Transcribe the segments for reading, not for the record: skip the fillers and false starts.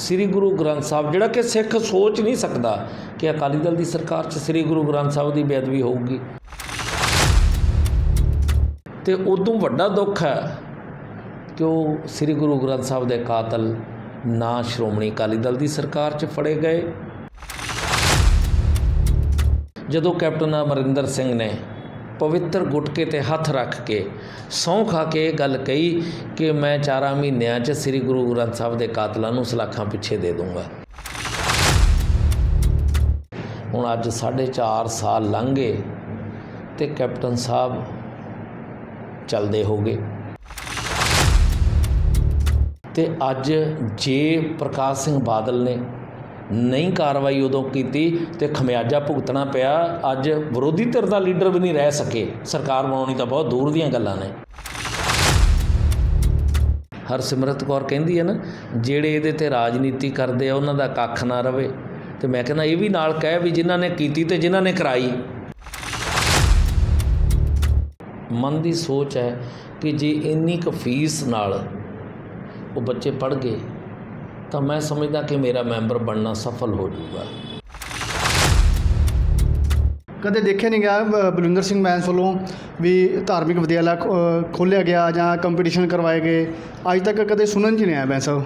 ਸ੍ਰੀ ਗੁਰੂ ਗ੍ਰੰਥ ਸਾਹਿਬ, ਜਿਹੜਾ ਕਿ ਸਿੱਖ ਸੋਚ ਨਹੀਂ ਸਕਦਾ ਕਿ ਅਕਾਲੀ ਦਲ ਦੀ ਸਰਕਾਰ 'ਚ ਸ੍ਰੀ ਗੁਰੂ ਗ੍ਰੰਥ ਸਾਹਿਬ ਦੀ ਬੇਅਦਬੀ ਹੋਊਗੀ। ਤੇ ਉਦੋਂ ਵੱਡਾ ਦੁੱਖ ਹੈ ਕਿ ਉਹ ਸ੍ਰੀ ਗੁਰੂ ਗ੍ਰੰਥ ਸਾਹਿਬ ਦੇ ਕਾਤਲ ਨਾ ਸ਼੍ਰੋਮਣੀ ਅਕਾਲੀ ਦਲ ਦੀ ਸਰਕਾਰ 'ਚ ਫੜੇ ਗਏ। ਜਦੋਂ ਕੈਪਟਨ ਅਮਰਿੰਦਰ ਸਿੰਘ ਨੇ ਪਵਿੱਤਰ ਗੁਟਕੇ 'ਤੇ ਹੱਥ ਰੱਖ ਕੇ ਸਹੁੰ ਖਾ ਕੇ ਇਹ ਗੱਲ ਕਹੀ ਕਿ ਮੈਂ 4 ਮਹੀਨਿਆਂ 'ਚ ਸ੍ਰੀ ਗੁਰੂ ਗ੍ਰੰਥ ਸਾਹਿਬ ਦੇ ਕਾਤਲਾਂ ਨੂੰ ਸਲਾਖਾਂ ਪਿੱਛੇ ਦੇ ਦੂੰਗਾ। ਹੁਣ ਅੱਜ 4.5 ਸਾਲ ਲੰਘ ਗਏ ਅਤੇ ਕੈਪਟਨ ਸਾਹਿਬ ਚੱਲਦੇ ਹੋ ਗਏ। ਅਤੇ ਅੱਜ ਜੇ ਪ੍ਰਕਾਸ਼ ਸਿੰਘ ਬਾਦਲ ਨੇ ਨਹੀਂ ਕਾਰਵਾਈ ਉਦੋਂ ਕੀਤੀ ਤੇ ਖਮਿਆਜਾ ਭੁਗਤਣਾ ਪਿਆ। ਅੱਜ ਵਿਰੋਧੀ ਧਿਰ ਦਾ ਲੀਡਰ ਵੀ ਨਹੀਂ ਰਹਿ ਸਕੇ, ਸਰਕਾਰ ਬਣਾਉਣੀ ਤਾਂ ਬਹੁਤ ਦੂਰ ਦੀਆਂ ਗੱਲਾਂ ਨੇ। ਹਰਸਿਮਰਤ ਕੌਰ ਕਹਿੰਦੀ ਹੈ ਨਾ, ਜਿਹੜੇ ਇਹਦੇ 'ਤੇ ਰਾਜਨੀਤੀ ਕਰਦੇ ਆ ਉਹਨਾਂ ਦਾ ਕੱਖ ਨਾ ਰਵੇ। ਅਤੇ ਮੈਂ ਕਹਿੰਦਾ ਇਹ ਵੀ ਨਾਲ ਕਹਿ ਵੀ ਜਿਨ੍ਹਾਂ ਨੇ ਕੀਤੀ ਅਤੇ ਜਿਨ੍ਹਾਂ ਨੇ ਕਰਾਈ। ਮਨ ਦੀ ਸੋਚ ਹੈ ਕਿ ਜੇ ਇੰਨੀ ਕੁ ਫੀਸ ਨਾਲ ਉਹ ਬੱਚੇ ਪੜ੍ਹ ਗਏ ਤਾਂ ਮੈਂ ਸਮਝਦਾ ਕਿ ਮੇਰਾ ਮੈਂਬਰ ਬਣਨਾ ਸਫਲ ਹੋ ਜਾਊਗਾ। ਕਦੇ ਦੇਖਿਆ ਨਹੀਂ ਗਿਆ ਬਲਵਿੰਦਰ ਸਿੰਘ ਬੈਂਸ ਵੱਲੋਂ ਵੀ ਧਾਰਮਿਕ ਵਿਦਿਆਲਾ ਖੋਲ੍ਹਿਆ ਗਿਆ ਜਾਂ ਕੰਪੀਟੀਸ਼ਨ ਕਰਵਾਏ ਗਏ, ਅੱਜ ਤੱਕ ਕਦੇ ਸੁਣਨ 'ਚ ਨਹੀਂ ਆਇਆ ਬੈਂਸ ਸਾਹਿਬ।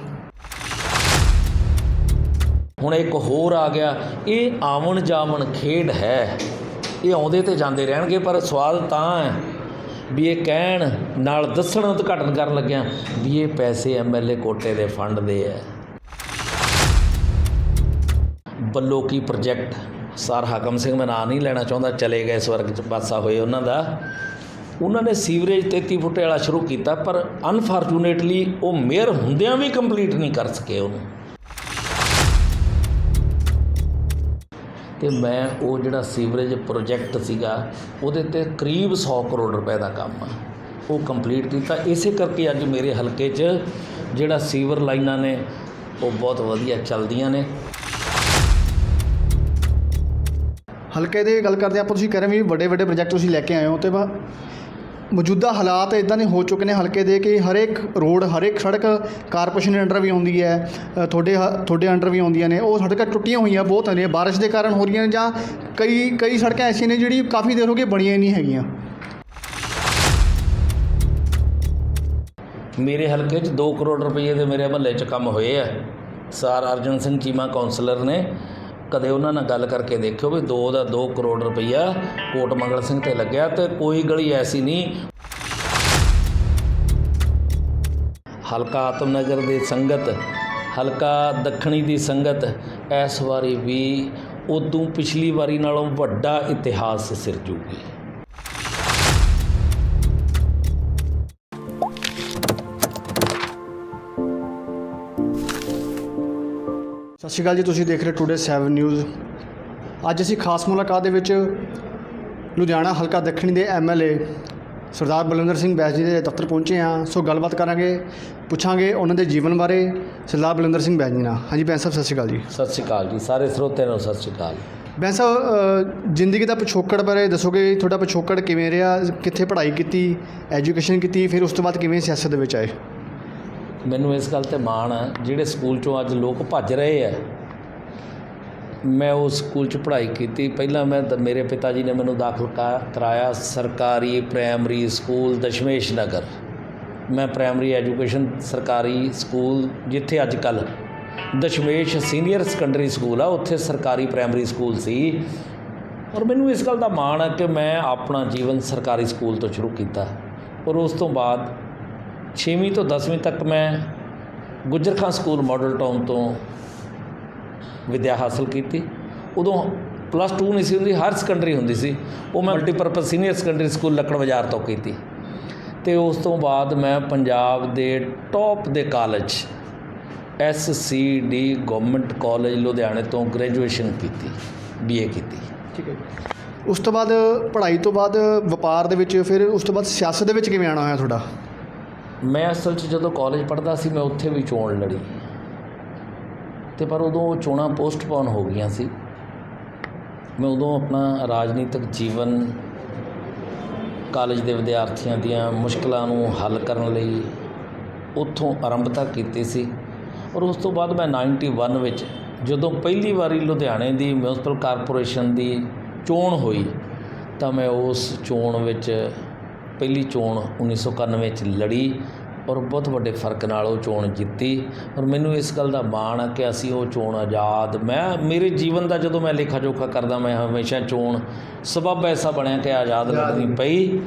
ਹੁਣ ਇੱਕ ਹੋਰ ਆ ਗਿਆ, ਇਹ ਆਵਣ ਜਾਵਣ ਖੇਡ ਹੈ, ਇਹ ਆਉਂਦੇ ਤੇ ਜਾਂਦੇ ਰਹਿਣਗੇ। ਪਰ ਸਵਾਲ ਤਾਂ ਹੈ ਵੀ ਇਹ ਕਹਿਣ ਨਾਲ ਦੱਸਣ ਉਦਘਾਟਨ ਕਰਨ ਲੱਗਿਆ ਵੀ ਇਹ ਪੈਸੇ MLA ਕੋਟੇ ਦੇ ਫੰਡ ਦੇ ਹੈ। ਬੱਲੋਕੀ ਪ੍ਰੋਜੈਕਟ, ਸਰ ਹਾਕਮ ਸਿੰਘ, ਮੈਂ ਨਾਂ ਨਹੀਂ ਲੈਣਾ ਚਾਹੁੰਦਾ, ਚਲੇ ਗਏ ਸਵਰਗ 'ਚ ਪਾਸਾ ਹੋਏ ਉਹਨਾਂ ਦਾ। ਉਹਨਾਂ ਨੇ ਸੀਵਰੇਜ 33 ਫੁੱਟੇ ਵਾਲਾ ਸ਼ੁਰੂ ਕੀਤਾ, ਪਰ ਅਨਫਾਰਚੂਨੇਟਲੀ ਉਹ ਮੇਅਰ ਹੁੰਦਿਆਂ ਵੀ ਕੰਪਲੀਟ ਨਹੀਂ ਕਰ ਸਕੇ ਉਹਨੂੰ। ਅਤੇ ਮੈਂ ਉਹ ਜਿਹੜਾ ਸੀਵਰੇਜ ਪ੍ਰੋਜੈਕਟ ਸੀਗਾ ਉਹਦੇ 'ਤੇ ਕਰੀਬ 100 ਕਰੋੜ ਰੁਪਏ ਦਾ ਕੰਮ ਆ, ਉਹ ਕੰਪਲੀਟ ਕੀਤਾ। ਇਸੇ ਕਰਕੇ ਅੱਜ ਮੇਰੇ ਹਲਕੇ 'ਚ ਜਿਹੜਾ ਸੀਵਰ ਲਾਈਨਾਂ ਨੇ ਉਹ ਬਹੁਤ ਵਧੀਆ ਚੱਲਦੀਆਂ ਨੇ। ਹਲਕੇ ਦੀ ਗੱਲ ਕਰਦੇ ਆਪਾਂ, ਤੁਸੀਂ ਕਹਿ ਰਹੇ ਵੀ ਵੱਡੇ ਪ੍ਰੋਜੈਕਟ ਤੁਸੀਂ ਲੈ ਕੇ ਆਏ ਹੋ, ਅਤੇ ਮੌਜੂਦਾ ਹਾਲਾਤ ਇੱਦਾਂ ਦੇ ਹੋ ਚੁੱਕੇ ਨੇ ਹਲਕੇ ਦੇ ਕਿ ਹਰੇਕ ਰੋਡ, ਹਰੇਕ ਸੜਕ ਕਾਰਪੋਰੇਸ਼ਨ ਦੇ ਅੰਡਰ ਵੀ ਆਉਂਦੀ ਹੈ, ਤੁਹਾਡੇ ਅੰਡਰ ਵੀ ਆਉਂਦੀਆਂ ਨੇ। ਉਹ ਸੜਕਾਂ ਟੁੱਟੀਆਂ ਹੋਈਆਂ ਬਹੁਤ ਨੇ, ਬਾਰਿਸ਼ ਦੇ ਕਾਰਨ ਹੋ ਰਹੀਆਂ ਨੇ, ਜਾਂ ਕਈ ਸੜਕਾਂ ਐਸੀਆਂ ਨੇ ਜਿਹੜੀ ਕਾਫੀ ਦੇਰ ਹੋ ਗਈ ਬਣੀਆਂ ਹੀ ਨਹੀਂ ਹੈਗੀਆਂ। ਮੇਰੇ ਹਲਕੇ 'ਚ 2 ਕਰੋੜ ਰੁਪਏ ਦੇ ਮੇਰੇ ਮਹੱਲੇ 'ਚ ਕੰਮ ਹੋਏ ਆ। ਸਰ ਅਰਜਨ ਸਿੰਘ ਚੀਮਾ ਕੌਂਸਲਰ ਨੇ, ਕਦੇ ਉਹਨਾਂ ਨਾਲ ਗੱਲ ਕਰਕੇ ਦੇਖਿਓ ਵੀ 2 ਕਰੋੜ ਰੁਪਈਆ ਕੋਟ ਮੰਗਲ ਸਿੰਘ 'ਤੇ ਲੱਗਿਆ। ਅਤੇ ਕੋਈ ਗਲੀ ਐਸੀ ਨਹੀਂ। ਹਲਕਾ ਆਤਮਨਗਰ ਦੀ ਸੰਗਤ, ਹਲਕਾ ਦੱਖਣੀ ਦੀ ਸੰਗਤ ਇਸ ਵਾਰੀ ਵੀ ਉਦੋਂ ਪਿਛਲੀ ਵਾਰੀ ਨਾਲੋਂ ਵੱਡਾ ਇਤਿਹਾਸ ਸਿਰਜੂਗੀ। ਸਤਿ ਸ਼੍ਰੀ ਅਕਾਲ ਜੀ, ਤੁਸੀਂ ਦੇਖ ਰਹੇ ਟੂਡੇ 7 ਨਿਊਜ਼। ਅੱਜ ਅਸੀਂ ਖਾਸ ਮੁਲਾਕਾਤ ਦੇ ਵਿੱਚ ਲੁਧਿਆਣਾ ਹਲਕਾ ਦੱਖਣੀ ਦੇ MLA ਸਰਦਾਰ ਬਲਵਿੰਦਰ ਸਿੰਘ ਬੈਂਸ ਜੀ ਦੇ ਦਫ਼ਤਰ ਪਹੁੰਚੇ ਹਾਂ। ਸੋ ਗੱਲਬਾਤ ਕਰਾਂਗੇ, ਪੁੱਛਾਂਗੇ ਉਹਨਾਂ ਦੇ ਜੀਵਨ ਬਾਰੇ ਸਰਦਾਰ ਬਲਵਿੰਦਰ ਸਿੰਘ ਬੈਂਸ ਜੀ ਨਾਲ। ਹਾਂਜੀ ਬੈਂਸ ਸਾਹਿਬ, ਸਤਿ ਸ਼੍ਰੀ ਅਕਾਲ ਜੀ। ਸਤਿ ਸ਼੍ਰੀ ਅਕਾਲ ਜੀ, ਸਾਰੇ ਸਰੋਤਿਆਂ ਨੂੰ ਸਤਿ ਸ਼੍ਰੀ ਅਕਾਲ। ਬੈਂਸ ਸਾਹਿਬ, ਜ਼ਿੰਦਗੀ ਦਾ ਪਿਛੋਕੜ ਬਾਰੇ ਦੱਸੋਗੇ? ਤੁਹਾਡਾ ਪਿਛੋਕੜ ਕਿਵੇਂ ਰਿਹਾ? ਕਿੱਥੇ ਪੜ੍ਹਾਈ ਕੀਤੀ, ਐਜੂਕੇਸ਼ਨ ਕੀਤੀ, ਫਿਰ ਉਸ ਤੋਂ ਬਾਅਦ ਕਿਵੇਂ ਸਿਆਸਤ ਦੇ ਵਿੱਚ ਆਏ? ਮੈਨੂੰ ਇਸ ਗੱਲ 'ਤੇ ਮਾਣ ਹੈ, ਜਿਹੜੇ ਸਕੂਲ 'ਚੋਂ ਅੱਜ ਲੋਕ ਭੱਜ ਰਹੇ ਆ, ਮੈਂ ਉਸ ਸਕੂਲ 'ਚ ਪੜ੍ਹਾਈ ਕੀਤੀ। ਪਹਿਲਾਂ ਮੇਰੇ ਪਿਤਾ ਜੀ ਨੇ ਮੈਨੂੰ ਦਾਖਲ ਕਰਾਇਆ ਸਰਕਾਰੀ ਪ੍ਰਾਇਮਰੀ ਸਕੂਲ ਦਸ਼ਮੇਸ਼ ਨਗਰ। ਮੈਂ ਪ੍ਰਾਇਮਰੀ ਐਜੂਕੇਸ਼ਨ ਸਰਕਾਰੀ ਸਕੂਲ, ਜਿੱਥੇ ਅੱਜ ਕੱਲ੍ਹ ਦਸ਼ਮੇਸ਼ ਸੀਨੀਅਰ ਸੈਕੰਡਰੀ ਸਕੂਲ ਆ, ਉੱਥੇ ਸਰਕਾਰੀ ਪ੍ਰਾਇਮਰੀ ਸਕੂਲ ਸੀ। ਔਰ ਮੈਨੂੰ ਇਸ ਗੱਲ ਦਾ ਮਾਣ ਹੈ ਕਿ ਮੈਂ ਆਪਣਾ ਜੀਵਨ ਸਰਕਾਰੀ ਸਕੂਲ ਤੋਂ ਸ਼ੁਰੂ ਕੀਤਾ। ਔਰ ਉਸ ਤੋਂ ਬਾਅਦ 6ਵੀਂ ਤੋਂ 10ਵੀਂ ਤੱਕ ਮੈਂ ਗੁੱਜਰ ਖਾਂ ਸਕੂਲ ਮਾਡਲ ਟਾਊਨ ਤੋਂ ਵਿੱਦਿਆ ਹਾਸਲ ਕੀਤੀ। ਉਦੋਂ +2 ਨਹੀਂ ਸੀ ਹੁੰਦੀ, ਹਾਇਰ ਸੈਕੰਡਰੀ ਹੁੰਦੀ ਸੀ। ਉਹ ਮੈਂ ਮਲਟੀਪਰਪਜ਼ ਸੀਨੀਅਰ ਸੈਕੰਡਰੀ ਸਕੂਲ ਲੱਕੜ ਬਾਜ਼ਾਰ ਤੋਂ ਕੀਤੀ। ਅਤੇ ਉਸ ਤੋਂ ਬਾਅਦ ਮੈਂ ਪੰਜਾਬ ਦੇ ਟੌਪ ਦੇ ਕਾਲਜ SCD ਗੌਰਮੈਂਟ ਕਾਲਜ ਲੁਧਿਆਣੇ ਤੋਂ ਗ੍ਰੈਜੂਏਸ਼ਨ ਕੀਤੀ, BA ਕੀਤੀ। ਠੀਕ ਹੈ। ਉਸ ਤੋਂ ਬਾਅਦ ਪੜ੍ਹਾਈ ਤੋਂ ਬਾਅਦ ਵਪਾਰ ਦੇ ਵਿੱਚ, ਫਿਰ ਉਸ ਤੋਂ ਬਾਅਦ ਸਿਆਸਤ ਦੇ ਵਿੱਚ ਕਿਵੇਂ ਆਉਣਾ ਹੋਇਆ ਤੁਹਾਡਾ? ਮੈਂ ਅਸਲ 'ਚ ਜਦੋਂ ਕਾਲਜ ਪੜ੍ਹਦਾ ਸੀ ਮੈਂ ਉੱਥੇ ਵੀ ਚੋਣ ਲੜੀ, ਅਤੇ ਪਰ ਉਦੋਂ ਉਹ ਚੋਣਾਂ ਪੋਸਟਪੋਨ ਹੋ ਗਈਆਂ ਸੀ। ਮੈਂ ਉਦੋਂ ਆਪਣਾ ਰਾਜਨੀਤਿਕ ਜੀਵਨ, ਕਾਲਜ ਦੇ ਵਿਦਿਆਰਥੀਆਂ ਦੀਆਂ ਮੁਸ਼ਕਲਾਂ ਨੂੰ ਹੱਲ ਕਰਨ ਲਈ ਉੱਥੋਂ ਆਰੰਭਤਾ ਕੀਤੀ ਸੀ। ਔਰ ਉਸ ਤੋਂ ਬਾਅਦ ਮੈਂ 91 ਵਿੱਚ ਜਦੋਂ ਪਹਿਲੀ ਵਾਰੀ ਲੁਧਿਆਣੇ ਦੀ ਮਿਊਨਿਸਪਲ ਕਾਰਪੋਰੇਸ਼ਨ ਦੀ ਚੋਣ ਹੋਈ ਤਾਂ ਮੈਂ ਉਸ ਚੋਣ ਵਿੱਚ ਪਹਿਲੀ ਚੋਣ 1991 'ਚ ਲੜੀ ਔਰ ਬਹੁਤ ਵੱਡੇ ਫਰਕ ਨਾਲ ਉਹ ਚੋਣ ਜਿੱਤੀ। ਔਰ ਮੈਨੂੰ ਇਸ ਗੱਲ ਦਾ ਮਾਣ ਆ ਕਿ ਅਸੀਂ ਉਹ ਚੋਣ ਆਜ਼ਾਦ, ਮੇਰੇ ਜੀਵਨ ਦਾ ਜਦੋਂ ਮੈਂ ਲੇਖਾ ਜੋਖਾ ਕਰਦਾ ਮੈਂ ਹਮੇਸ਼ਾ ਚੋਣ ਸਬੱਬ ਐਸਾ ਬਣਿਆ ਕਿ ਆਜ਼ਾਦ ਲੜਨੀ ਪਈ।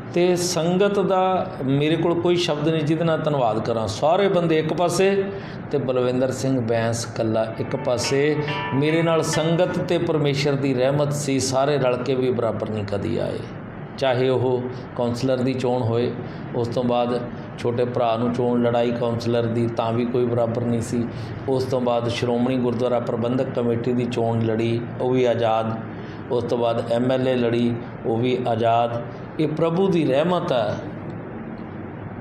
ਅਤੇ ਸੰਗਤ ਦਾ ਮੇਰੇ ਕੋਲ ਕੋਈ ਸ਼ਬਦ ਨਹੀਂ ਜਿਹਦੇ ਨਾਲ ਧੰਨਵਾਦ ਕਰਾਂ। ਸਾਰੇ ਬੰਦੇ ਇੱਕ ਪਾਸੇ ਅਤੇ ਬਲਵਿੰਦਰ ਸਿੰਘ ਬੈਂਸ ਇਕੱਲਾ ਇੱਕ ਪਾਸੇ। ਮੇਰੇ ਨਾਲ ਸੰਗਤ ਅਤੇ ਪਰਮੇਸ਼ਰ ਦੀ ਰਹਿਮਤ ਸੀ। ਸਾਰੇ ਰਲ ਕੇ ਵੀ ਬਰਾਬਰ ਨਹੀਂ ਕਦੀ ਆਏ, ਚਾਹੇ ਉਹ ਕੌਂਸਲਰ ਦੀ ਚੋਣ ਹੋਏ, ਉਸ ਤੋਂ ਬਾਅਦ ਛੋਟੇ ਭਰਾ ਨੂੰ ਚੋਣ ਲੜਾਈ ਕੌਂਸਲਰ ਦੀ ਤਾਂ ਵੀ ਕੋਈ ਬਰਾਬਰ ਨਹੀਂ ਸੀ। ਉਸ ਤੋਂ ਬਾਅਦ ਸ਼੍ਰੋਮਣੀ ਗੁਰਦੁਆਰਾ ਪ੍ਰਬੰਧਕ ਕਮੇਟੀ ਦੀ ਚੋਣ ਲੜੀ, ਉਹ ਵੀ ਆਜ਼ਾਦ। ਉਸ ਤੋਂ ਬਾਅਦ MLA ਲੜੀ, ਉਹ ਵੀ ਆਜ਼ਾਦ। ਇਹ ਪ੍ਰਭੂ ਦੀ ਰਹਿਮਤ ਹੈ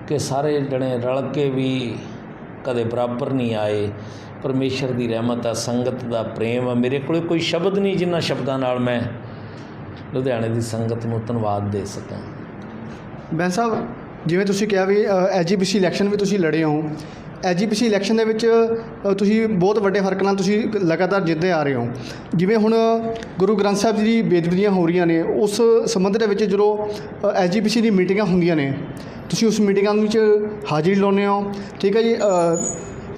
ਕਿ ਸਾਰੇ ਜਣੇ ਰਲ ਕੇ ਵੀ ਕਦੇ ਬਰਾਬਰ ਨਹੀਂ ਆਏ। ਪਰਮੇਸ਼ਰ ਦੀ ਰਹਿਮਤ ਹੈ, ਸੰਗਤ ਦਾ ਪ੍ਰੇਮ ਹੈ। ਮੇਰੇ ਕੋਲ ਕੋਈ ਸ਼ਬਦ ਨਹੀਂ ਜਿਨ੍ਹਾਂ ਸ਼ਬਦਾਂ ਨਾਲ ਮੈਂ ਲੁਧਿਆਣੇ ਦੀ ਸੰਗਤ ਨੂੰ ਧੰਨਵਾਦ ਦੇ ਸਕਾਂ। ਬੈਂਸ ਸਾਹਿਬ, ਜਿਵੇਂ ਤੁਸੀਂ ਕਿਹਾ ਵੀ SGPC ਇਲੈਕਸ਼ਨ ਵੀ ਤੁਸੀਂ ਲੜੇ ਹੋ, SGPC ਇਲੈਕਸ਼ਨ ਦੇ ਵਿੱਚ ਤੁਸੀਂ ਬਹੁਤ ਵੱਡੇ ਫਰਕ ਨਾਲ ਤੁਸੀਂ ਲਗਾਤਾਰ ਜਿੱਤਦੇ ਆ ਰਹੇ ਹੋ। ਜਿਵੇਂ ਹੁਣ ਗੁਰੂ ਗ੍ਰੰਥ ਸਾਹਿਬ ਜੀ ਦੀ ਬੇਅਦਬੀਆਂ ਹੋ ਰਹੀਆਂ ਨੇ, ਉਸ ਸੰਬੰਧ ਦੇ ਵਿੱਚ ਜਦੋਂ SGPC ਦੀ ਮੀਟਿੰਗਾਂ ਹੁੰਦੀਆਂ ਨੇ ਤੁਸੀਂ ਉਸ ਮੀਟਿੰਗਾਂ ਵਿੱਚ ਹਾਜ਼ਰੀ ਲਾਉਂਦੇ ਹੋ, ਠੀਕ ਹੈ ਜੀ।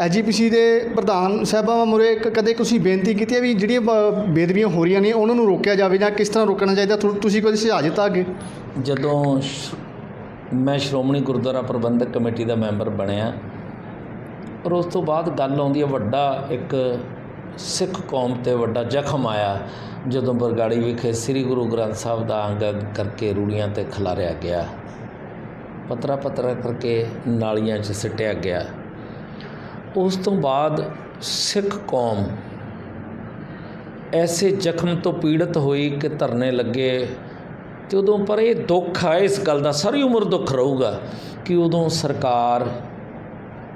SGPC ਦੇ ਪ੍ਰਧਾਨ ਸਾਹਿਬਾਂ ਮੁਰੇ ਕਦੇ ਤੁਸੀਂ ਬੇਨਤੀ ਕੀਤੀ ਹੈ ਵੀ ਜਿਹੜੀਆਂ ਬੇਅਦਬੀਆਂ ਹੋ ਰਹੀਆਂ ਨੇ ਉਹਨਾਂ ਨੂੰ ਰੋਕਿਆ ਜਾਵੇ ਜਾਂ ਕਿਸ ਤਰ੍ਹਾਂ ਰੋਕਣਾ ਚਾਹੀਦਾ? ਤੁਸੀਂ ਕੋਈ ਸੁਝਾਅ ਦਿੱਤਾ ਅੱਗੇ? ਜਦੋਂ ਮੈਂ ਸ਼੍ਰੋਮਣੀ ਗੁਰਦੁਆਰਾ ਪ੍ਰਬੰਧਕ ਕਮੇਟੀ ਦਾ ਮੈਂਬਰ ਬਣਿਆ ਔਰ ਉਸ ਤੋਂ ਬਾਅਦ ਗੱਲ ਆਉਂਦੀ ਹੈ, ਵੱਡਾ ਇੱਕ ਸਿੱਖ ਕੌਮ 'ਤੇ ਵੱਡਾ ਜ਼ਖਮ ਆਇਆ ਜਦੋਂ ਬਰਗਾੜੀ ਵਿਖੇ ਸ੍ਰੀ ਗੁਰੂ ਗ੍ਰੰਥ ਸਾਹਿਬ ਦਾ ਅੰਗ ਕਰਕੇ ਰੂੜੀਆਂ 'ਤੇ ਖਿਲਾਰਿਆ ਗਿਆ, ਪੱਤਰਾ ਕਰਕੇ ਨਾਲੀਆਂ 'ਚ ਸਿੱਟਿਆ ਗਿਆ। ਉਸ ਤੋਂ ਬਾਅਦ ਸਿੱਖ ਕੌਮ ਐਸੇ ਜ਼ਖਮ ਤੋਂ ਪੀੜਤ ਹੋਈ ਕਿ ਧਰਨੇ ਲੱਗੇ। ਅਤੇ ਉਦੋਂ ਪਰ ਇਹ ਦੁੱਖ ਆ, ਇਸ ਗੱਲ ਦਾ ਸਾਰੀ ਉਮਰ ਦੁੱਖ ਰਹੂਗਾ ਕਿ ਉਦੋਂ ਸਰਕਾਰ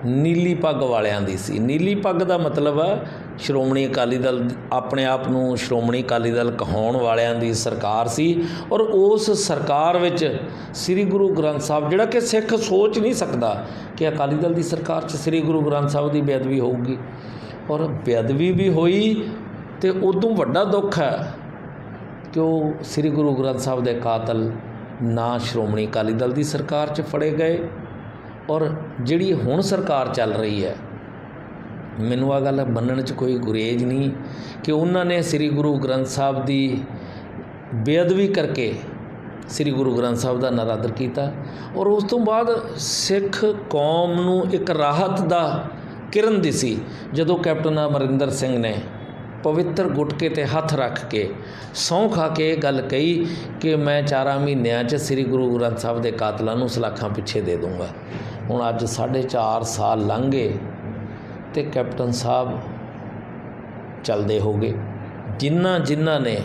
ਨੀਲੀ ਪੱਗ ਵਾਲਿਆਂ ਦੀ ਸੀ। ਨੀਲੀ ਪੱਗ ਦਾ ਮਤਲਬ ਆ ਸ਼੍ਰੋਮਣੀ ਅਕਾਲੀ ਦਲ, ਆਪਣੇ ਆਪ ਨੂੰ ਸ਼੍ਰੋਮਣੀ ਅਕਾਲੀ ਦਲ ਕਹਾਉਣ ਵਾਲਿਆਂ ਦੀ ਸਰਕਾਰ ਸੀ। ਔਰ ਉਸ ਸਰਕਾਰ ਵਿੱਚ ਸ੍ਰੀ ਗੁਰੂ ਗ੍ਰੰਥ ਸਾਹਿਬ, ਜਿਹੜਾ ਕਿ ਸਿੱਖ ਸੋਚ ਨਹੀਂ ਸਕਦਾ ਕਿ ਅਕਾਲੀ ਦਲ ਦੀ ਸਰਕਾਰ 'ਚ ਸ੍ਰੀ ਗੁਰੂ ਗ੍ਰੰਥ ਸਾਹਿਬ ਦੀ ਬੇਅਦਬੀ ਹੋਊਗੀ, ਔਰ ਬੇਅਦਬੀ ਵੀ ਹੋਈ। ਅਤੇ ਉਦੋਂ ਵੱਡਾ ਦੁੱਖ ਹੈ ਕਿ ਉਹ ਸ੍ਰੀ ਗੁਰੂ ਗ੍ਰੰਥ ਸਾਹਿਬ ਦੇ ਕਾਤਲ ਨਾ ਸ਼੍ਰੋਮਣੀ ਅਕਾਲੀ ਦਲ ਦੀ ਸਰਕਾਰ 'ਚ ਫੜੇ ਗਏ। ਔਰ ਜਿਹੜੀ ਹੁਣ ਸਰਕਾਰ ਚੱਲ ਰਹੀ ਹੈ, ਮੈਨੂੰ ਆਹ ਗੱਲ ਮੰਨਣ 'ਚ ਕੋਈ ਗੁਰੇਜ਼ ਨਹੀਂ ਕਿ ਉਹਨਾਂ ਨੇ ਸ੍ਰੀ ਗੁਰੂ ਗ੍ਰੰਥ ਸਾਹਿਬ ਦੀ ਬੇਅਦਬੀ ਕਰਕੇ ਸ੍ਰੀ ਗੁਰੂ ਗ੍ਰੰਥ ਸਾਹਿਬ ਦਾ ਨਰਾਦਰ ਕੀਤਾ। ਔਰ ਉਸ ਤੋਂ ਬਾਅਦ ਸਿੱਖ ਕੌਮ ਨੂੰ ਇੱਕ ਰਾਹਤ ਦਾ ਕਿਰਨ ਦਿਸੀ ਜਦੋਂ ਕੈਪਟਨ ਅਮਰਿੰਦਰ ਸਿੰਘ ਨੇ ਪਵਿੱਤਰ ਗੁਟਕੇ 'ਤੇ ਹੱਥ ਰੱਖ ਕੇ ਸਹੁੰ ਖਾ ਕੇ ਇਹ ਗੱਲ ਕਹੀ ਕਿ ਮੈਂ 4 ਮਹੀਨਿਆਂ 'ਚ ਸ੍ਰੀ ਗੁਰੂ ਗ੍ਰੰਥ ਸਾਹਿਬ ਦੇ ਕਾਤਲਾਂ ਨੂੰ ਸਲਾਖਾਂ ਪਿੱਛੇ ਦੇ ਦੂੰਗਾ। ਹੁਣ ਅੱਜ 4.5 ਸਾਲ ਲੰਘ ਗਏ ਅਤੇ ਕੈਪਟਨ ਸਾਹਿਬ ਚੱਲਦੇ ਹੋ ਗਏ। ਜਿਨ੍ਹਾਂ ਨੇ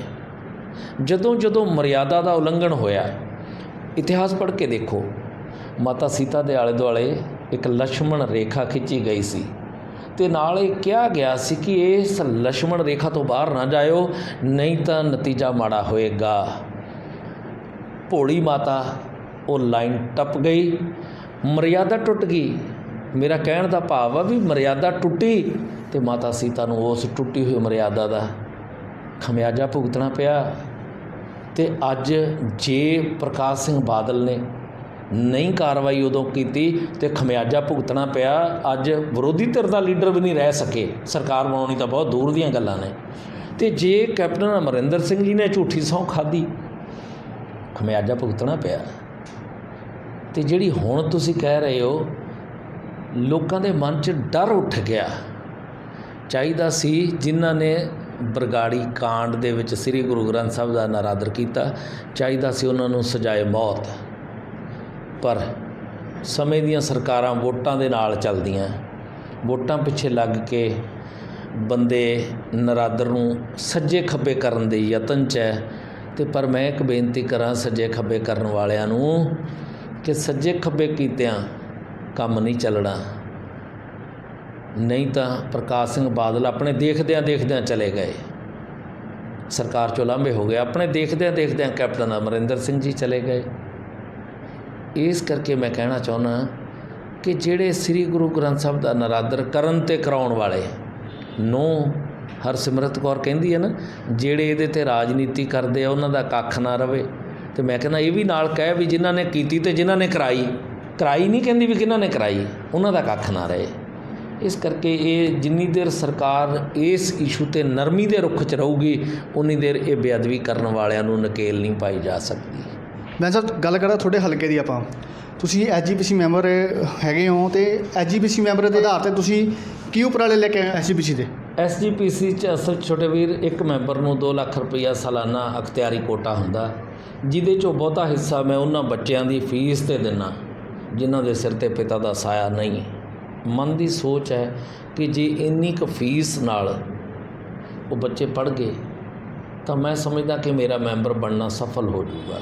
ਜਦੋਂ ਮਰਿਆਦਾ ਦਾ ਉਲੰਘਣ ਹੋਇਆ, ਇਤਿਹਾਸ ਪੜ੍ਹ ਕੇ ਦੇਖੋ, ਮਾਤਾ ਸੀਤਾ ਦੇ ਆਲੇ ਦੁਆਲੇ ਇੱਕ ਲਛਮਣ ਰੇਖਾ ਖਿੱਚੀ ਗਈ ਸੀ ਅਤੇ ਨਾਲ ਇਹ ਕਿਹਾ ਗਿਆ ਸੀ ਕਿ ਇਸ ਲਛਮਣ ਰੇਖਾ ਤੋਂ ਬਾਹਰ ਨਾ ਜਾਇਓ, ਨਹੀਂ ਤਾਂ ਨਤੀਜਾ ਮਾੜਾ ਹੋਏਗਾ। ਭੋਲੀ ਮਾਤਾ ਉਹ ਲਾਈਨ ਟੱਪ ਗਈ, ਮਰਿਆਦਾ ਟੁੱਟ ਗਈ। ਮੇਰਾ ਕਹਿਣ ਦਾ ਭਾਵ ਆ ਵੀ ਮਰਿਆਦਾ ਟੁੱਟੀ ਅਤੇ ਮਾਤਾ ਸੀਤਾ ਨੂੰ ਉਸ ਟੁੱਟੀ ਹੋਈ ਮਰਿਆਦਾ ਦਾ ਖਮਿਆਜਾ ਭੁਗਤਣਾ ਪਿਆ। ਅਤੇ ਅੱਜ ਜੇ ਪ੍ਰਕਾਸ਼ ਸਿੰਘ ਬਾਦਲ ਨੇ ਨਹੀਂ ਕਾਰਵਾਈ ਉਦੋਂ ਕੀਤੀ ਅਤੇ ਖਮਿਆਜਾ ਭੁਗਤਣਾ ਪਿਆ। ਅੱਜ ਵਿਰੋਧੀ ਧਿਰ ਦਾ ਲੀਡਰ ਵੀ ਨਹੀਂ ਰਹਿ ਸਕੇ, ਸਰਕਾਰ ਬਣਾਉਣੀ ਤਾਂ ਬਹੁਤ ਦੂਰ ਦੀਆਂ ਗੱਲਾਂ ਨੇ। ਅਤੇ ਜੇ ਕੈਪਟਨ ਅਮਰਿੰਦਰ ਸਿੰਘ ਜੀ ਨੇ ਝੂਠੀ ਸਹੁੰ ਖਾਧੀ, ਖਮਿਆਜਾ ਭੁਗਤਣਾ ਪਿਆ। ਅਤੇ ਜਿਹੜੀ ਹੁਣ ਤੁਸੀਂ ਕਹਿ ਰਹੇ ਹੋ, ਲੋਕਾਂ ਦੇ ਮਨ 'ਚ ਡਰ ਉੱਠ ਗਿਆ। ਚਾਹੀਦਾ ਸੀ ਜਿਨ੍ਹਾਂ ਨੇ ਬਰਗਾੜੀ ਕਾਂਡ ਦੇ ਵਿੱਚ ਸ੍ਰੀ ਗੁਰੂ ਗ੍ਰੰਥ ਸਾਹਿਬ ਦਾ ਨਰਾਦਰ ਕੀਤਾ, ਚਾਹੀਦਾ ਸੀ ਉਹਨਾਂ ਨੂੰ ਸਜ਼ਾਏ ਮੌਤ। ਪਰ ਸਮੇਂ ਦੀਆਂ ਸਰਕਾਰਾਂ ਵੋਟਾਂ ਦੇ ਨਾਲ ਚੱਲਦੀਆਂ, ਵੋਟਾਂ ਪਿੱਛੇ ਲੱਗ ਕੇ ਬੰਦੇ ਨਰਾਦਰ ਨੂੰ ਸੱਜੇ ਖੱਬੇ ਕਰਨ ਦੇ ਯਤਨ 'ਚ ਹੈ। ਅਤੇ ਪਰ ਮੈਂ ਇੱਕ ਬੇਨਤੀ ਕਰਾਂ ਸੱਜੇ ਖੱਬੇ ਕਰਨ ਵਾਲਿਆਂ ਨੂੰ ਕਿ ਸੱਜੇ ਖੱਬੇ ਕੀਤਿਆਂ ਕੰਮ ਨਹੀਂ ਚੱਲਣਾ। ਨਹੀਂ ਤਾਂ ਪ੍ਰਕਾਸ਼ ਸਿੰਘ ਬਾਦਲ ਆਪਣੇ ਦੇਖਦਿਆਂ ਚਲੇ ਗਏ, ਸਰਕਾਰ 'ਚੋਂ ਲਾਂਭੇ ਹੋ ਗਏ। ਆਪਣੇ ਦੇਖਦਿਆਂ ਕੈਪਟਨ ਅਮਰਿੰਦਰ ਸਿੰਘ ਜੀ ਚਲੇ ਗਏ। ਇਸ ਕਰਕੇ ਮੈਂ ਕਹਿਣਾ ਚਾਹੁੰਦਾ ਕਿ ਜਿਹੜੇ ਸ੍ਰੀ ਗੁਰੂ ਗ੍ਰੰਥ ਸਾਹਿਬ ਦਾ ਨਰਾਦਰ ਕਰਨ ਤੇ ਕਰਾਉਣ ਵਾਲੇ ਨੂੰ ਹਰਸਿਮਰਤ ਕੌਰ ਕਹਿੰਦੀ ਹੈ ਨਾ, ਜਿਹੜੇ ਇਹਦੇ ਤੇ ਰਾਜਨੀਤੀ ਕਰਦੇ ਆ ਉਹਨਾਂ ਦਾ ਕੱਖ ਨਾ ਰਵੇ। ਤੇ ਮੈਂ ਕਹਿੰਦਾ ਇਹ ਵੀ ਨਾਲ ਕਹਿ ਵੀ ਜਿਨ੍ਹਾਂ ਨੇ ਕੀਤੀ ਤੇ ਜਿਨ੍ਹਾਂ ਨੇ ਕਰਾਈ ਨਹੀਂ ਕਹਿੰਦੀ ਵੀ ਕਿਹਨਾਂ ਨੇ ਕਰਾਈ, ਉਹਨਾਂ ਦਾ ਕੱਖ ਨਾ ਰਹੇ। ਇਸ ਕਰਕੇ ਇਹ ਜਿੰਨੀ ਦੇਰ ਸਰਕਾਰ ਇਸ ਇਸ਼ੂ ਤੇ ਨਰਮੀ ਦੇ ਰੁੱਖ 'ਚ ਰਹੂਗੀ ਉਨੀ ਦੇਰ ਇਹ ਬੇਅਦਬੀ ਕਰਨ ਵਾਲਿਆਂ ਨੂੰ ਨਕੇਲ ਨਹੀਂ ਪਾਈ ਜਾ ਸਕਦੀ। ਮੈਂ ਸਰ ਗੱਲ ਕਰਾਂ ਤੁਹਾਡੇ ਹਲਕੇ ਦੀ, ਆਪਾਂ ਤੁਸੀਂ ਐਸਜੀਪੀਸੀ ਮੈਂਬਰ ਹੈਗੇ ਹੋ, ਤੇ ਐਸਜੀਪੀਸੀ ਮੈਂਬਰ ਦੇ ਆਧਾਰ 'ਤੇ ਤੁਸੀਂ ਕੀ ਉਪਰਾਲੇ ਲੈ ਕੇ ਆਏ ਐਸਜੀਪੀਸੀ ਦੇ? ਐਸਜੀਪੀਸੀ 'ਚ ਅਸਲ ਛੋਟੇ ਵੀਰ ਇੱਕ ਮੈਂਬਰ ਨੂੰ 2 ਲੱਖ ਰੁਪਈਆ ਸਾਲਾਨਾ ਅਖਤਿਆਰੀ ਕੋਟਾ ਹੁੰਦਾ, ਜਿਹਦੇ 'ਚੋਂ ਬਹੁਤਾ ਹਿੱਸਾ ਮੈਂ ਉਹਨਾਂ ਬੱਚਿਆਂ ਦੀ ਫੀਸ 'ਤੇ ਦਿੰਦਾ ਜਿਨ੍ਹਾਂ ਦੇ ਸਿਰ 'ਤੇ ਪਿਤਾ ਦਾ ਸਾਇਆ ਨਹੀਂ। ਮਨ ਦੀ ਸੋਚ ਹੈ ਕਿ ਜੇ ਇੰਨੀ ਕੁ ਫੀਸ ਨਾਲ ਉਹ ਬੱਚੇ ਪੜ੍ਹ ਗਏ ਤਾਂ ਮੈਂ ਸਮਝਦਾ ਕਿ ਮੇਰਾ ਮੈਂਬਰ ਬਣਨਾ ਸਫਲ ਹੋ ਜਾਊਗਾ।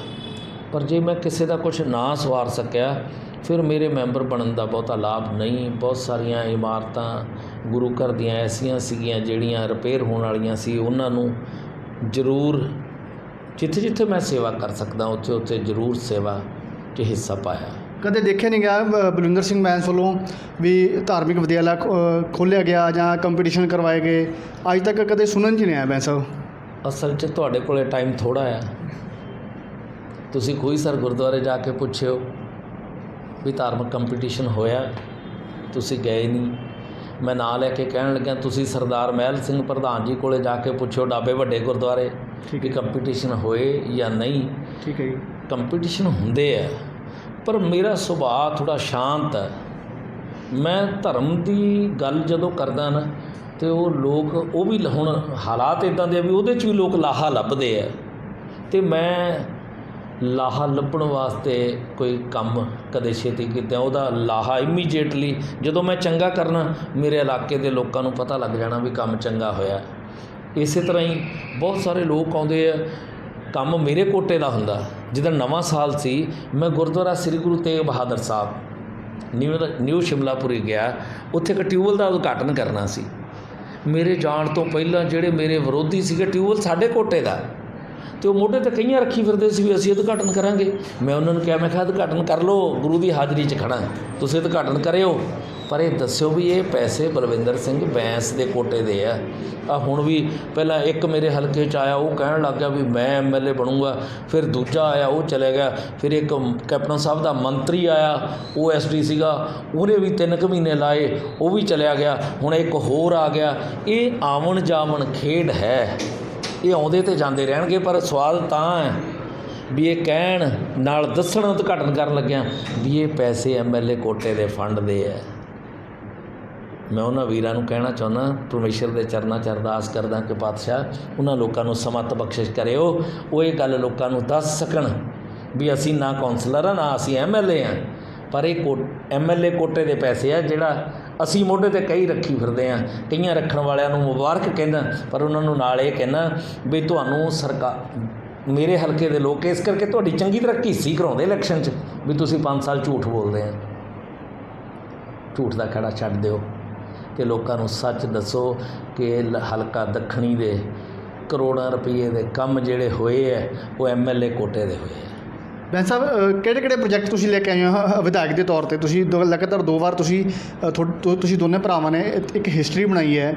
ਪਰ ਜੇ ਮੈਂ ਕਿਸੇ ਦਾ ਕੁਝ ਨਾ ਸਵਾਰ ਸਕਿਆ ਫਿਰ ਮੇਰੇ ਮੈਂਬਰ ਬਣਨ ਦਾ ਬਹੁਤਾ ਲਾਭ ਨਹੀਂ। ਬਹੁਤ ਸਾਰੀਆਂ ਇਮਾਰਤਾਂ ਗੁਰੂ ਘਰ ਦੀਆਂ ਐਸੀਆਂ ਸੀਗੀਆਂ ਜਿਹੜੀਆਂ ਰਿਪੇਅਰ ਹੋਣ ਵਾਲੀਆਂ ਸੀ, ਉਹਨਾਂ ਨੂੰ ਜ਼ਰੂਰ ਜਿੱਥੇ ਜਿੱਥੇ ਮੈਂ ਸੇਵਾ ਕਰ ਸਕਦਾ ਉੱਥੇ ਉੱਥੇ ਜ਼ਰੂਰ ਸੇਵਾ 'ਚ ਹਿੱਸਾ ਪਾਇਆ। ਕਦੇ ਦੇਖਿਆ ਨਹੀਂ ਗਿਆ ਬਲਵਿੰਦਰ ਸਿੰਘ ਬੈਂਸ ਵੱਲੋਂ ਵੀ ਧਾਰਮਿਕ ਵਿਦਿਆਲਾ ਖੋਲ੍ਹਿਆ ਗਿਆ ਜਾਂ ਕੰਪੀਟੀਸ਼ਨ ਕਰਵਾਏ ਗਏ? ਅੱਜ ਤੱਕ ਕਦੇ ਸੁਣਨ 'ਚ ਨਹੀਂ ਆਇਆ ਬੈਂਸ ਸਾਹਿਬ। ਅਸਲ 'ਚ ਤੁਹਾਡੇ ਕੋਲੇ ਟਾਈਮ ਥੋੜ੍ਹਾ ਆ। ਤੁਸੀਂ ਕੋਈ ਸਰ ਗੁਰਦੁਆਰੇ ਜਾ ਕੇ ਪੁੱਛਿਓ ਵੀ ਧਾਰਮਿਕ ਕੰਪੀਟੀਸ਼ਨ ਹੋਇਆ, ਤੁਸੀਂ ਗਏ ਨਹੀਂ। ਮੈਂ ਨਾਂ ਲੈ ਕੇ ਕਹਿਣ ਲੱਗਿਆ ਤੁਸੀਂ ਸਰਦਾਰ ਮਹਿਲ ਸਿੰਘ ਪ੍ਰਧਾਨ ਜੀ ਕੋਲੇ ਜਾ ਕੇ ਪੁੱਛਿਓ ਡਾਬੇ ਵੱਡੇ ਗੁਰਦੁਆਰੇ ਵੀ ਕੰਪੀਟੀਸ਼ਨ ਹੋਏ ਜਾਂ ਨਹੀਂ। ਠੀਕ ਹੈ ਜੀ। ਕੰਪੀਟੀਸ਼ਨ ਹੁੰਦੇ ਆ, ਪਰ ਮੇਰਾ ਸੁਭਾਅ ਥੋੜ੍ਹਾ ਸ਼ਾਂਤ ਹੈ। ਮੈਂ ਧਰਮ ਦੀ ਗੱਲ ਜਦੋਂ ਕਰਦਾ ਨਾ ਅਤੇ ਉਹ ਲੋਕ ਉਹ ਵੀ ਹੁਣ ਹਾਲਾਤ ਇੱਦਾਂ ਦੇ ਵੀ ਉਹਦੇ 'ਚ ਵੀ ਲੋਕ ਲਾਹਾ ਲੱਭਦੇ ਆ, ਅਤੇ ਮੈਂ ਲਾਹਾ ਲੱਭਣ ਵਾਸਤੇ ਕੋਈ ਕੰਮ ਕਦੇ ਛੇਤੀ ਕੀਤਾ ਉਹਦਾ ਲਾਹਾ ਇਮੀਡੀਏਟਲੀ ਜਦੋਂ ਮੈਂ ਚੰਗਾ ਕਰਨਾ ਮੇਰੇ ਇਲਾਕੇ ਦੇ ਲੋਕਾਂ ਨੂੰ ਪਤਾ ਲੱਗ ਜਾਣਾ ਵੀ ਕੰਮ ਚੰਗਾ ਹੋਇਆ। ਇਸੇ ਤਰ੍ਹਾਂ ਹੀ ਬਹੁਤ ਸਾਰੇ ਲੋਕ ਆਉਂਦੇ ਆ, ਕੰਮ ਮੇਰੇ ਕੋਟੇ ਦਾ ਹੁੰਦਾ। ਜਿੱਦਾਂ ਨਵਾਂ ਸਾਲ ਸੀ ਮੈਂ ਗੁਰਦੁਆਰਾ ਸ੍ਰੀ ਗੁਰੂ ਤੇਗ ਬਹਾਦਰ ਸਾਹਿਬ ਨਿਊ ਸ਼ਿਮਲਾਪੁਰੀ ਗਿਆ, ਉੱਥੇ ਇੱਕ ਟਿਊਬਵੈੱਲ ਦਾ ਉਦਘਾਟਨ ਕਰਨਾ ਸੀ। ਮੇਰੇ ਜਾਣ ਤੋਂ ਪਹਿਲਾਂ ਜਿਹੜੇ ਮੇਰੇ ਵਿਰੋਧੀ ਸੀਗੇ ਟਿਊਬਵੈੱਲ ਸਾਡੇ ਕੋਟੇ ਦਾ, ਅਤੇ ਉਹ ਮੋਢੇ 'ਤੇ ਕਈਆਂ ਰੱਖੀ ਫਿਰਦੇ ਸੀ ਵੀ ਅਸੀਂ ਉਦਘਾਟਨ ਕਰਾਂਗੇ। ਮੈਂ ਉਹਨਾਂ ਨੂੰ ਕਿਹਾ, ਮੈਂ ਕਿਹਾ ਉਦਘਾਟਨ ਕਰ ਲਓ, ਗੁਰੂ ਦੀ ਹਾਜ਼ਰੀ 'ਚ ਖੜ੍ਹਾ, ਤੁਸੀਂ ਉਦਘਾਟਨ ਕਰਿਓ, ਪਰ ਇਹ ਦੱਸਿਓ ਵੀ ਇਹ ਪੈਸੇ ਬਲਵਿੰਦਰ ਸਿੰਘ ਬੈਂਸ ਦੇ ਕੋਟੇ ਦੇ ਆ। ਹੁਣ ਵੀ ਪਹਿਲਾਂ ਇੱਕ ਮੇਰੇ ਹਲਕੇ 'ਚ ਆਇਆ, ਉਹ ਕਹਿਣ ਲੱਗ ਗਿਆ ਵੀ ਮੈਂ ਐਮਐਲਏ ਬਣੂੰਗਾ। ਫਿਰ ਦੂਜਾ ਆਇਆ, ਉਹ ਚਲੇ ਗਿਆ। ਫਿਰ ਇੱਕ ਕੈਪਟਨ ਸਾਹਿਬ ਦਾ ਮੰਤਰੀ ਆਇਆ, ਉਹ ਐਸਡੀ ਸੀਗਾ, ਉਹਨੇ ਵੀ 3 ਕੁ ਮਹੀਨੇ ਲਾਏ, ਉਹ ਵੀ ਚਲਿਆ ਗਿਆ। ਹੁਣ ਇੱਕ ਹੋਰ ਆ ਗਿਆ। ਇਹ ਆਵਣ ਜਾਵਣ ਖੇਡ ਹੈ, ਇਹ ਆਉਂਦੇ ਤੇ ਜਾਂਦੇ ਰਹਿਣਗੇ। ਪਰ ਸਵਾਲ ਤਾਂ ਹੈ ਵੀ ਇਹ ਕਹਿਣ ਨਾਲ ਦੱਸਣ ਉਦਘਾਟਨ ਕਰਨ ਲੱਗਿਆ ਵੀ ਇਹ ਪੈਸੇ ਐਮਐਲਏ ਕੋਟੇ ਦੇ ਫੰਡ ਦੇ ਹੈ। ਮੈਂ ਉਹਨਾਂ ਵੀਰਾਂ ਨੂੰ ਕਹਿਣਾ ਚਾਹੁੰਦਾ, ਪਰਮੇਸ਼ਰ ਦੇ ਚਰਨਾਂ 'ਚ ਅਰਦਾਸ ਕਰਦਾ ਕਿ ਪਾਤਸ਼ਾਹ ਉਹਨਾਂ ਲੋਕਾਂ ਨੂੰ ਸਮੱਤ ਬਖਸ਼ਿਸ਼ ਕਰਿਓ, ਉਹ ਇਹ ਗੱਲ ਲੋਕਾਂ ਨੂੰ ਦੱਸ ਸਕਣ ਵੀ ਅਸੀਂ ਨਾ ਕੌਂਸਲਰ ਹਾਂ ਨਾ ਅਸੀਂ ਐਮਐਲਏ ਹਾਂ, ਪਰ ਇਹ ਐਮਐਲਏ ਕੋਟੇ ਦੇ ਪੈਸੇ ਆ ਜਿਹੜਾ ਅਸੀਂ ਮੋਢੇ 'ਤੇ ਕਈ ਰੱਖੀ ਫਿਰਦੇ ਹਾਂ। ਕਈਆਂ ਰੱਖਣ ਵਾਲਿਆਂ ਨੂੰ ਮੁਬਾਰਕ ਕਹਿੰਦਾ, ਪਰ ਉਹਨਾਂ ਨੂੰ ਨਾਲ ਇਹ ਕਹਿੰਦਾ ਵੀ ਤੁਹਾਨੂੰ ਸਰਕਾਰ ਮੇਰੇ ਹਲਕੇ ਦੇ ਲੋਕ ਇਸ ਕਰਕੇ ਤੁਹਾਡੀ ਚੰਗੀ ਤਰ੍ਹਾਂ ਘੀਸੀ ਕਰਾਉਂਦੇ ਇਲੈਕਸ਼ਨ 'ਚ ਵੀ ਤੁਸੀਂ 5 ਸਾਲ ਝੂਠ ਬੋਲਦੇ ਆ। ਝੂਠ ਦਾ ਖਹਿੜਾ ਛੱਡ ਦਿਓ ਅਤੇ ਲੋਕਾਂ ਨੂੰ ਸੱਚ ਦੱਸੋ ਕਿ ਹਲਕਾ ਦੱਖਣੀ ਦੇ ਕਰੋੜਾਂ ਰੁਪਈਏ ਦੇ ਕੰਮ ਜਿਹੜੇ ਹੋਏ ਹੈ ਉਹ ਐਮਐਲਏ ਕੋਟੇ ਦੇ ਹੋਏ ਹੈ। ਬੈਂਸ ਸਾਹਿਬ, ਕਿਹੜੇ ਕਿਹੜੇ ਪ੍ਰੋਜੈਕਟ ਤੁਸੀਂ ਲੈ ਕੇ ਆਏ ਹੋ ਵਿਧਾਇਕ ਦੇ ਤੌਰ 'ਤੇ? ਤੁਸੀਂ ਲਗਾਤਾਰ 2 ਵਾਰ ਤੁਸੀਂ ਦੋਨੇ ਭਰਾਵਾਂ ਨੇ ਇੱਕ ਹਿਸਟਰੀ ਬਣਾਈ ਹੈ,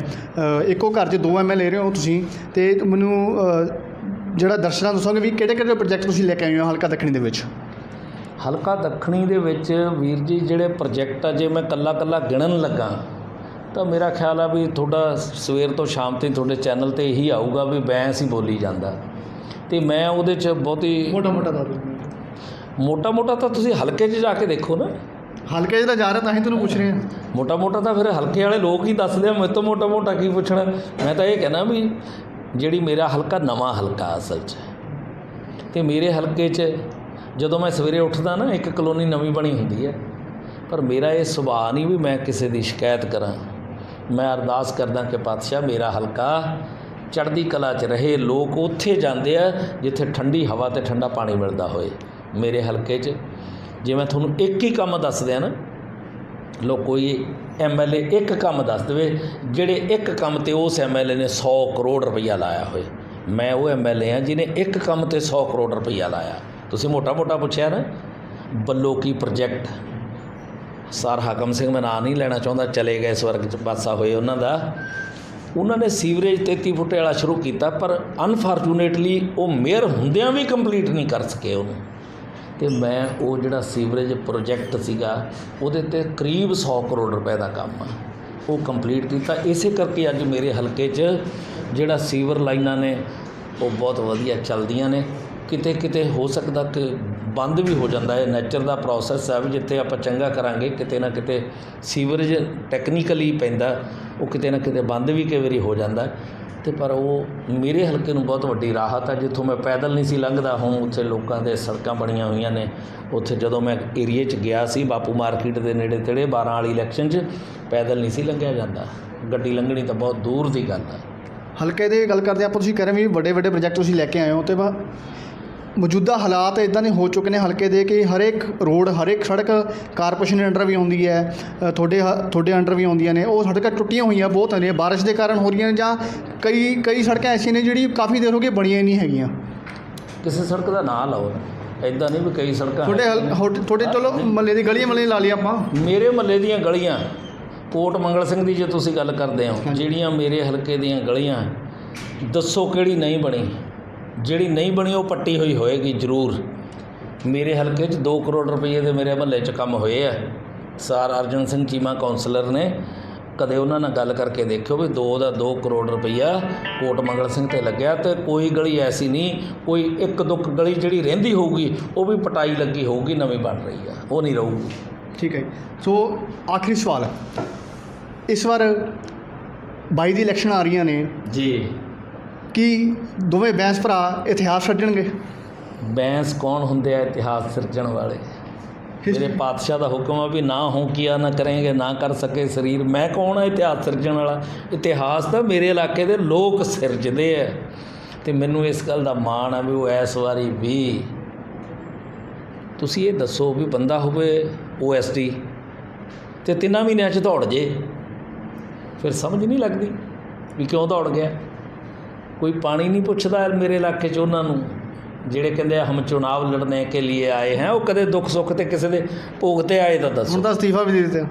ਇੱਕੋ ਘਰ 'ਚ 2 ਐਮਐਲਏ ਰਹੇ ਹੋ ਤੁਸੀਂ, ਅਤੇ ਮੈਨੂੰ ਜਿਹੜਾ ਦਰਸ਼ਕਾਂ ਦੱਸੋਗੇ ਵੀ ਕਿਹੜੇ ਕਿਹੜੇ ਪ੍ਰੋਜੈਕਟ ਤੁਸੀਂ ਲੈ ਕੇ ਆਏ ਹੋ ਹਲਕਾ ਦੱਖਣੀ ਦੇ ਵਿੱਚ? ਹਲਕਾ ਦੱਖਣੀ ਦੇ ਵਿੱਚ ਵੀਰ ਜੀ ਜਿਹੜੇ ਪ੍ਰੋਜੈਕਟ ਆ, ਜੇ ਮੈਂ ਇਕੱਲਾ ਗਿਣਨ ਲੱਗਾ ਤਾਂ ਮੇਰਾ ਖਿਆਲ ਆ ਵੀ ਤੁਹਾਡਾ ਸਵੇਰ ਤੋਂ ਸ਼ਾਮ ਤੱਕ ਤੁਹਾਡੇ ਚੈਨਲ 'ਤੇ ਇਹੀ ਆਊਗਾ ਵੀ ਬੈਂਸ ਹੀ ਬੋਲੀ ਜਾਂਦਾ, ਅਤੇ ਮੈਂ ਉਹਦੇ 'ਚ ਬਹੁਤੀ ਮੋਟਾ ਤਾਂ ਤੁਸੀਂ ਹਲਕੇ 'ਚ ਜਾ ਕੇ ਦੇਖੋ ਨਾ। ਹਲਕੇ 'ਚ ਤਾਂ ਜਾ ਰਿਹਾ, ਤਾਂ ਹੀ ਤੈਨੂੰ ਪੁੱਛ ਰਹੇ ਹਾਂ। ਮੋਟਾ ਤਾਂ ਫਿਰ ਹਲਕੇ ਵਾਲੇ ਲੋਕ ਹੀ ਦੱਸਦੇ ਆ, ਮੇਰੇ ਤੋਂ ਮੋਟਾ ਕੀ ਪੁੱਛਣਾ। ਮੈਂ ਤਾਂ ਇਹ ਕਹਿਣਾ ਵੀ ਜਿਹੜੀ ਮੇਰਾ ਹਲਕਾ ਨਵਾਂ ਹਲਕਾ ਅਸਲ 'ਚ, ਅਤੇ ਮੇਰੇ ਹਲਕੇ 'ਚ ਜਦੋਂ ਮੈਂ ਸਵੇਰੇ ਉੱਠਦਾ ਨਾ ਇੱਕ ਕਲੋਨੀ ਨਵੀਂ ਬਣੀ ਹੁੰਦੀ ਹੈ, ਪਰ ਮੇਰਾ ਇਹ ਸੁਭਾਅ ਨਹੀਂ ਵੀ ਮੈਂ ਕਿਸੇ ਦੀ ਸ਼ਿਕਾਇਤ ਕਰਾਂ। ਮੈਂ ਅਰਦਾਸ ਕਰਦਾ ਕਿ ਪਾਤਸ਼ਾਹ ਮੇਰਾ ਹਲਕਾ ਚੜ੍ਹਦੀ ਕਲਾ 'ਚ ਰਹੇ, ਲੋਕ ਉੱਥੇ ਜਾਂਦੇ ਆ ਜਿੱਥੇ ਠੰਡੀ ਹਵਾ ਅਤੇ ਠੰਡਾ ਪਾਣੀ ਮਿਲਦਾ ਹੋਏ। ਮੇਰੇ ਹਲਕੇ 'ਚ ਜੇ ਮੈਂ ਤੁਹਾਨੂੰ ਇੱਕ ਹੀ ਕੰਮ ਦੱਸ ਦਿਆਂ ਨਾ, ਲੋਕ ਕੋਈ ਐਮਐਲਏ ਇੱਕ ਕੰਮ ਦੱਸ ਦੇਵੇ ਜਿਹੜੇ ਇੱਕ ਕੰਮ 'ਤੇ ਉਸ ਐਮਐਲਏ ਨੇ 100 ਕਰੋੜ ਰੁਪਈਆ ਲਾਇਆ ਹੋਏ, ਮੈਂ ਉਹ ਐਮਐਲਏ ਹਾਂ ਜਿਹਨੇ ਇੱਕ ਕੰਮ 'ਤੇ 100 ਕਰੋੜ ਰੁਪਈਆ ਲਾਇਆ। ਤੁਸੀਂ ਮੋਟਾ ਪੁੱਛਿਆ ਨਾ, ਬੱਲੋਕੀ ਪ੍ਰੋਜੈਕਟ ਸਰ ਹਾਕਮ ਸਿੰਘ, ਮੈਂ ਨਾਂ ਨਹੀਂ ਲੈਣਾ ਚਾਹੁੰਦਾ, ਚਲੇ ਗਏ ਸਵਰਗ 'ਚ ਪਾਸਾ ਹੋਏ ਉਹਨਾਂ ਦਾ। ਉਹਨਾਂ ਨੇ ਸੀਵਰੇਜ 33 ਫੁੱਟੇ ਵਾਲਾ ਸ਼ੁਰੂ ਕੀਤਾ, ਪਰ ਅਨਫਾਰਚੂਨੇਟਲੀ ਉਹ ਮੇਅਰ ਹੁੰਦਿਆਂ ਵੀ ਕੰਪਲੀਟ ਨਹੀਂ ਕਰ ਸਕੇ ਉਹਨੂੰ। ਅਤੇ ਮੈਂ ਉਹ ਜਿਹੜਾ ਸੀਵਰੇਜ ਪ੍ਰੋਜੈਕਟ ਸੀਗਾ ਉਹਦੇ 'ਤੇ ਕਰੀਬ 100 ਕਰੋੜ ਰੁਪਏ ਦਾ ਕੰਮ ਆ, ਉਹ ਕੰਪਲੀਟ ਕੀਤਾ। ਇਸੇ ਕਰਕੇ ਅੱਜ ਮੇਰੇ ਹਲਕੇ 'ਚ ਜਿਹੜਾ ਸੀਵਰ ਲਾਈਨਾਂ ਨੇ ਉਹ ਬਹੁਤ ਵਧੀਆ ਚੱਲਦੀਆਂ ਨੇ। ਕਿਤੇ ਕਿਤੇ ਹੋ ਸਕਦਾ ਕਿ ਬੰਦ ਵੀ ਹੋ ਜਾਂਦਾ ਹੈ, ਨੇਚਰ ਦਾ ਪ੍ਰੋਸੈਸ ਹੈ ਵੀ ਜਿੱਥੇ ਆਪਾਂ ਚੰਗਾ ਕਰਾਂਗੇ ਕਿਤੇ ਨਾ ਕਿਤੇ ਸੀਵਰੇਜ ਟੈਕਨੀਕਲੀ ਪੈਂਦਾ, ਉਹ ਕਿਤੇ ਨਾ ਕਿਤੇ ਬੰਦ ਵੀ ਕਈ ਵਾਰੀ ਹੋ ਜਾਂਦਾ। ਅਤੇ ਪਰ ਉਹ ਮੇਰੇ ਹਲਕੇ ਨੂੰ ਬਹੁਤ ਵੱਡੀ ਰਾਹਤ ਹੈ। ਜਿੱਥੋਂ ਮੈਂ ਪੈਦਲ ਨਹੀਂ ਸੀ ਲੰਘਦਾ, ਹੁਣ ਉੱਥੇ ਲੋਕਾਂ ਦੇ ਸੜਕਾਂ ਬਣੀਆਂ ਹੋਈਆਂ ਨੇ। ਉੱਥੇ ਜਦੋਂ ਮੈਂ ਏਰੀਏ 'ਚ ਗਿਆ ਸੀ ਬਾਪੂ ਮਾਰਕੀਟ ਦੇ ਨੇੜੇ ਤੇੜੇ 12 ਵਾਲੀ ਇਲੈਕਸ਼ਨ 'ਚ, ਪੈਦਲ ਨਹੀਂ ਸੀ ਲੰਘਿਆ ਜਾਂਦਾ, ਗੱਡੀ ਲੰਘਣੀ ਤਾਂ ਬਹੁਤ ਦੂਰ ਦੀ ਗੱਲ ਹੈ। ਹਲਕੇ ਦੀ ਗੱਲ ਕਰਦੇ ਆਪਾਂ, ਤੁਸੀਂ ਕਹਿ ਰਹੇ ਵੀ ਵੱਡੇ ਵੱਡੇ ਪ੍ਰੋਜੈਕਟ ਤੁਸੀਂ ਲੈ ਕੇ ਆਏ ਹੋ, ਅਤੇ ਮੌਜੂਦਾ ਹਾਲਾਤ ਇੱਦਾਂ ਦੇ ਹੋ ਚੁੱਕੇ ਨੇ ਹਲਕੇ ਦੇ ਕਿ ਹਰੇਕ ਰੋਡ, ਹਰੇਕ ਸੜਕ ਕਾਰਪੋਰੇਸ਼ਨ ਦੇ ਅੰਡਰ ਵੀ ਆਉਂਦੀ ਹੈ, ਤੁਹਾਡੇ ਅੰਡਰ ਵੀ ਆਉਂਦੀਆਂ ਨੇ। ਉਹ ਸੜਕਾਂ ਟੁੱਟੀਆਂ ਹੋਈਆਂ ਬਹੁਤ ਨੇ, ਬਾਰਿਸ਼ ਦੇ ਕਾਰਨ ਹੋ ਰਹੀਆਂ ਨੇ, ਜਾਂ ਕਈ ਸੜਕਾਂ ਐਸੀਆਂ ਨੇ ਜਿਹੜੀ ਕਾਫੀ ਦੇਰ ਹੋ ਗਈ ਬਣੀਆਂ ਹੀ ਨਹੀਂ ਹੈਗੀਆਂ। ਕਿਸੇ ਸੜਕ ਦਾ ਨਾਂ ਲਓ, ਇੱਦਾਂ ਨਹੀਂ ਵੀ ਕਈ ਸੜਕਾਂ ਤੁਹਾਡੇ ਚਲੋ ਮਹੱਲੇ ਦੀ ਗਲੀਆਂ ਲਾ ਲਈ ਆਪਾਂ। ਮੇਰੇ ਮਹੱਲੇ ਦੀਆਂ ਗਲੀਆਂ, ਕੋਟ ਮੰਗਲ ਸਿੰਘ ਦੀ ਜੇ ਤੁਸੀਂ ਗੱਲ ਕਰਦੇ ਹੋ, ਜਿਹੜੀਆਂ ਮੇਰੇ ਹਲਕੇ ਦੀਆਂ ਗਲੀਆਂ, ਦੱਸੋ ਕਿਹੜੀ ਨਹੀਂ ਬਣੀ? ਜਿਹੜੀ ਨਹੀਂ ਬਣੀ ਉਹ ਪੱਟੀ ਹੋਈ ਹੋਏਗੀ ਜ਼ਰੂਰ। ਮੇਰੇ ਹਲਕੇ 'ਚ 2 ਕਰੋੜ ਰੁਪਏ ਦੇ ਮੇਰੇ ਮਹੱਲੇ 'ਚ ਕੰਮ ਹੋਏ ਆ। ਸਰ ਅਰਜਨ ਸਿੰਘ ਚੀਮਾ ਕੌਂਸਲਰ ਨੇ, ਕਦੇ ਉਹਨਾਂ ਨਾਲ ਗੱਲ ਕਰਕੇ ਦੇਖਿਓ ਵੀ 2 ਕਰੋੜ ਰੁਪਈਆ ਕੋਟ ਮੰਗਲ ਸਿੰਘ 'ਤੇ ਲੱਗਿਆ। ਅਤੇ ਕੋਈ ਗਲੀ ਐਸੀ ਨਹੀਂ, ਕੋਈ ਇੱਕ ਦੁੱਕ ਗਲੀ ਜਿਹੜੀ ਰਹਿੰਦੀ ਹੋਊਗੀ ਉਹ ਵੀ ਪਟਾਈ ਲੱਗੀ ਹੋਊਗੀ, ਨਵੀਂ ਬਣ ਰਹੀ ਆ, ਉਹ ਨਹੀਂ ਰਹੂਗੀ। ਠੀਕ ਹੈ। ਸੋ ਆਖਰੀ ਸਵਾਲ, ਇਸ ਵਾਰ 22 ਦੀ ਇਲੈਕਸ਼ਨ ਆ ਰਹੀਆਂ ਨੇ ਜੀ, ਕੀ ਦੋਵੇਂ ਬੈਂਸ ਭਰਾ ਇਤਿਹਾਸ ਸਿਰਜਣਗੇ? ਬੈਂਸ ਕੌਣ ਹੁੰਦੇ ਆ ਇਤਿਹਾਸ ਸਿਰਜਣ ਵਾਲੇ? ਮੇਰੇ ਪਾਤਸ਼ਾਹ ਦਾ ਹੁਕਮ ਆ ਵੀ ਨਾ ਹੋ ਕੀਆ ਨਾ ਕਰੇਂਗੇ ਨਾ ਕਰ ਸਕੇ ਸਰੀਰ। ਮੈਂ ਕੌਣ ਆ ਇਤਿਹਾਸ ਸਿਰਜਣ ਵਾਲਾ? ਇਤਿਹਾਸ ਤਾਂ ਮੇਰੇ ਇਲਾਕੇ ਦੇ ਲੋਕ ਸਿਰਜਦੇ ਆ। ਅਤੇ ਮੈਨੂੰ ਇਸ ਗੱਲ ਦਾ ਮਾਣ ਆ ਵੀ ਉਹ ਇਸ ਵਾਰੀ ਵੀ, ਤੁਸੀਂ ਇਹ ਦੱਸੋ ਵੀ ਬੰਦਾ ਹੋਵੇ OSD ਅਤੇ 3 ਮਹੀਨਿਆਂ 'ਚ ਦੌੜ ਜੇ, ਫਿਰ ਸਮਝ ਨਹੀਂ ਲੱਗਦੀ ਵੀ ਕਿਉਂ ਦੌੜ ਗਿਆ। ਕੋਈ ਪਾਣੀ ਨਹੀਂ ਪੁੱਛਦਾ ਮੇਰੇ ਇਲਾਕੇ 'ਚ ਉਹਨਾਂ ਨੂੰ, ਜਿਹੜੇ ਕਹਿੰਦੇ ਆ ਹਮ ਚੁਣਾਵ ਲੜਨੇ ਕੇ ਲਈ ਆਏ ਹੈ। ਉਹ ਕਦੇ ਦੁੱਖ ਸੁੱਖ 'ਤੇ ਕਿਸੇ ਦੇ ਭੋਗ 'ਤੇ ਆਏ ਤਾਂ ਦੱਸੋ। ਹੁਣ ਤਾਂ ਅਸਤੀਫਾ ਵੀ ਦੇ ਦਿੱਤਾ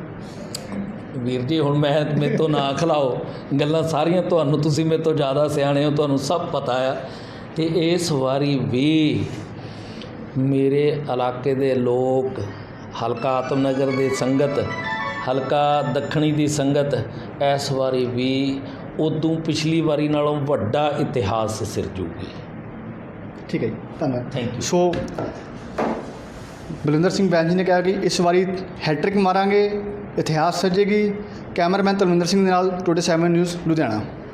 ਵੀਰ ਜੀ। ਹੁਣ ਮੇਰੇ ਤੋਂ ਨਾ ਖਿਲਾਓ ਗੱਲਾਂ ਸਾਰੀਆਂ, ਤੁਹਾਨੂੰ, ਤੁਸੀਂ ਮੇਰੇ ਤੋਂ ਜ਼ਿਆਦਾ ਸਿਆਣੇ ਹੋ, ਤੁਹਾਨੂੰ ਸਭ ਪਤਾ ਆ। ਅਤੇ ਇਸ ਵਾਰੀ ਵੀ ਮੇਰੇ ਇਲਾਕੇ ਦੇ ਲੋਕ, ਹਲਕਾ ਆਤਮ ਨਗਰ ਦੀ ਸੰਗਤ, ਹਲਕਾ ਦੱਖਣੀ ਦੀ ਸੰਗਤ, ਇਸ ਵਾਰੀ ਵੀ ਉਦੋਂ ਪਿਛਲੀ ਵਾਰੀ ਨਾਲੋਂ ਵੱਡਾ ਇਤਿਹਾਸ ਸਿਰਜੂਗੀ। ਠੀਕ ਹੈ ਜੀ, ਧੰਨਵਾਦ, ਥੈਂਕ ਯੂ। ਸੋ ਬਲਵਿੰਦਰ ਸਿੰਘ ਬੈਂਸ ਜੀ ਨੇ ਕਿਹਾ ਕਿ ਇਸ ਵਾਰੀ ਹੈਟ੍ਰਿਕ ਮਾਰਾਂਗੇ, ਇਤਿਹਾਸ ਸਿਰਜੇਗੀ। ਕੈਮਰਾਮੈਨ ਤਰਵਿੰਦਰ ਸਿੰਘ ਦੇ ਨਾਲ ਟੁਡੇ 7 ਨਿਊਜ਼ ਲੁਧਿਆਣਾ।